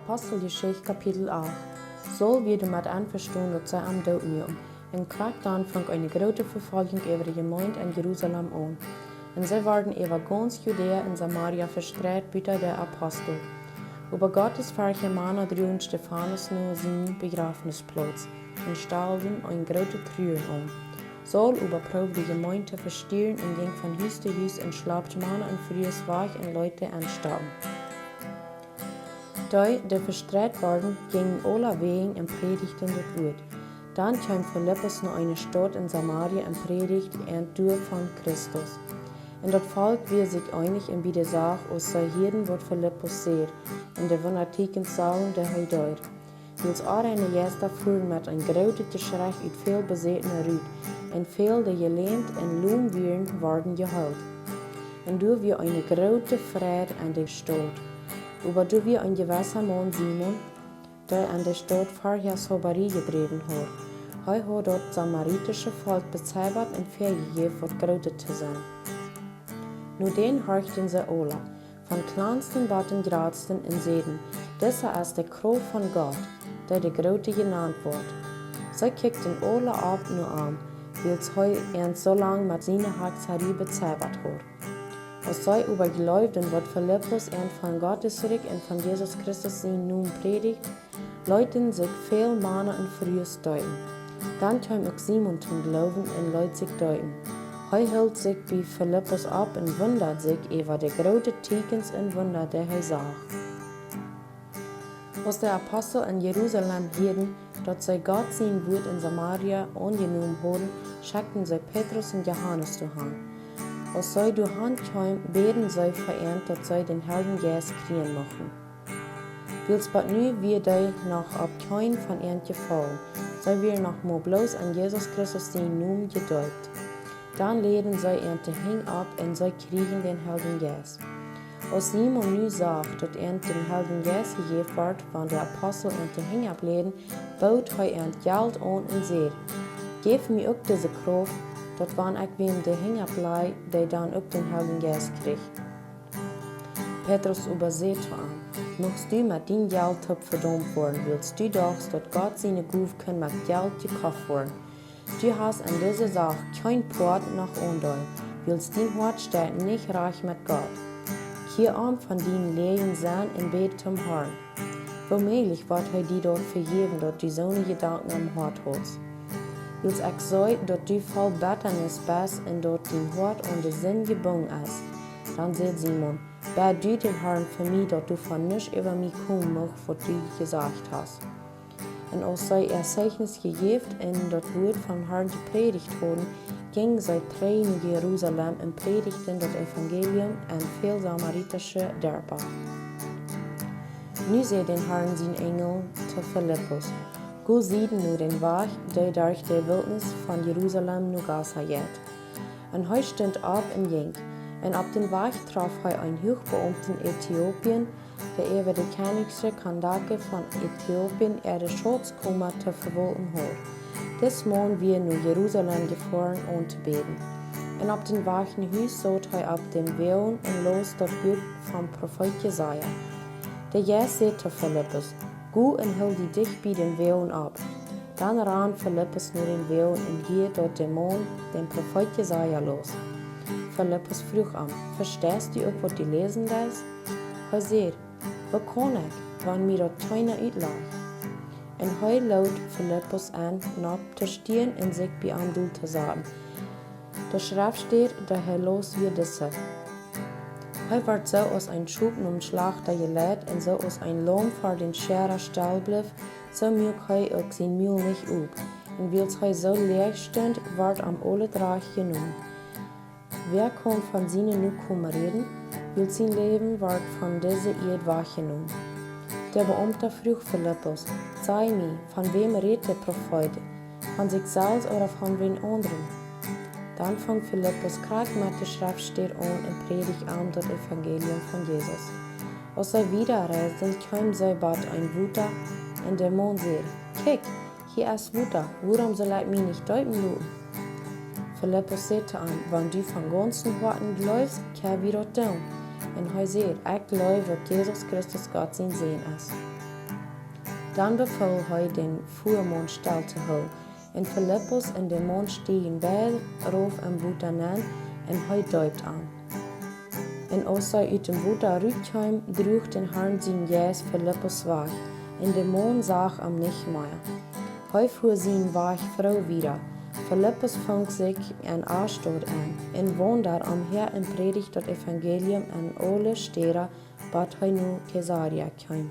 Apostelgeschichte kapitel 8. Zo weer de met aanverstaan dat zij hem doodnemen. En kort dan vang een grote vervolging over de gemeente in Jeruzalem aan. En zij werden over ganz Judäa en Samaria verstreit buiten de apostel. Über Gottes Mannen droegen Stephanus naar zijn begrafenisplaats en stelden een grote treuren aan. Saul überproefde de gemeente te versturen en ging van huis te huis en slaapt mannen en vrouwen weg en Leute aanstaan. Die, die verstreit waren, gingen alle wegen en predigten het woord. Dan kwam Philippus naar een stad in Samaria en predigte het doel van Christus. En dat volk weer zich einig in bij de zaak, als zij hielden wat Philippus zei, en de wonderteken zagen die hij deed. Wils arene gäster voeren met een grote schrik uit veel bezetene ruut, en veel die geleend en loom wieren worden gehaald. En door weer een grote vrede aan de stad. Aber du wir ein gewisser Mann Simon, der an der Stadt vorher Soberie gedreven hat. Hij hat dort samaritische Volk bezaubert und vergegeben, wat grote te zijn. Nu den horchten sie alle, von kleinsten bis den grootsten en zeiden, dieser ist der Kraft von Gott, der de Grote genannt wird. Sie kickten alle ab nur an, wils hij so lang mit seiner Hexerei bezaubert hat. Als zij übergeloofden wat Philippus en van Gottes zurück en van Jesus Christus zijn nun predigt, leuten zich veel mannen en vrouwen deuten. Dan kwam ook Simon zum Glauben en leut zich deuten. Hij hield zich bij Philippus ab en wundert zich over de grote tekens en wunder die hij zag. Als de Apostel in Jeruzalem hielden, dat zij God zijn woord in Samaria angenomen hadden, schickten zij Petrus en Johannes toe gaan. Als zij door hand kwam, beden zij vereend dat zij den Heiligen Geist kriegen mochten. Wils but nu wir die noch op kein van ihnen gefallen, zij weer nog maar bloos aan Jezus Christus zijn Namen gedeupt. Dan leden zij ihnen te hing ab en zij kriegen den Heiligen Geist. Als Simon nu zag dat ihnen den Heiligen Geist gegeven wordt van de Apostel ihnen te hing ableden, bood hij ihnen geld aan en zei, geef mij ook deze kracht, dat wanneer ik wem de hinger blij, die dan ook den Heiligen Geist kreeg. Petrus überseht aan, mocht u met die geld op verdomd worden, willst du dacht dat God zijn Guf kan met geld gekauft worden. Du hast an deze zaak kein Port noch ondoi, willst din Hort steht nicht reich mit Gott. Keer arm van dien legen zijn en bet zum Herrn. Womöglich wordt hij die dort vergeven, dat du zo'n gedanken am Hort hast. Wils ik zei dat du vol betternis bist en dat din Hort und de zin gebogen is. Dan zei Simon, bid du den Herrn für mich, dat du von nichts über mich kommen mag, wat du gesagt hast. En als zij Zeichnis gegeven en dat woord van Herrn gepredigt hadden, gingen zij terug naar Jeruzalem en predigten dat evangelium en veel Samaritische dorpen. Nu zei den Herrn zijn engel te Philippus, go zieden nu den Weg, die durch de Wildnis van Jeruzalem naar Gaza geht. En hij stond op en ging. En op den Weg traf hij een hoogbeamte in Ethiopië, der über de königliche Kandake von Äthiopien de Schatzkammer te verwalten had. Des Mann wir naar Jeruzalem gefahren om te beten. En op den Weg naar huis zat hij op den Wehren en las dat boek van Prophet Jesaja. Der Geist zei te Philippus, go en hield die dicht bij den Wehren ab. Dan ran Philippus naar den Wehren en hier dat de Mann den Prophet Jesaja los. Philippus vroeg aan, verstehst du ook wat du lesen lässt? Hij zei, wat kan ik, wanneer mir dat keiner uitlegt? En hij luidt Philippus aan, op te staan en zich bij hem doel te zetten. De schrift steht, dat hij los wie deze. Hij werd zo als een Schub om Schlachter geleid en zo als een lam voor den Scherer stal bleef, zo mög hij ook zijn Mühl nicht op. En wils hij zo leeg stond, werd am alle draag genomen. Wer kann von seinen Nukommen reden? Will sein Leben wird von dieser Erde wahrgenommen. Der Beamte frug Philippus, sei mir, von wem redet der Prophet? Von sich selbst oder von wen anderen? Dann fang Philippus gerade mit der Schriftsteher an und predigt an das Evangelium von Jesus. Als sie wieder reisten, kam sie bald ein Wuter und der Mann sagte, kick, hier ist Wuter, warum soll ich mich nicht deuten lassen? Philippus sagte an, wenn du von ganzen Worten glaubst, kann wir das tun. En hij zei, ik geloof dat Jezus Christus God zijn Zoon is. Dann befahl hij den Fuhrmond stil te houden, en Philippus en de mond stiegen beide rauf en boot aan, en hij deupt aan. En als zij uit dem boot uitkwam, droeg den Herrn zijn jas Philippus weg, en de mond zag hem nicht mehr. Hij fuhr zijn Weg vrouw wieder. Philippus fang sich an Aschdod an, en wohnt daar umher en predigt das Evangelium an alle Städte, bat hij nu Caesarea kwam.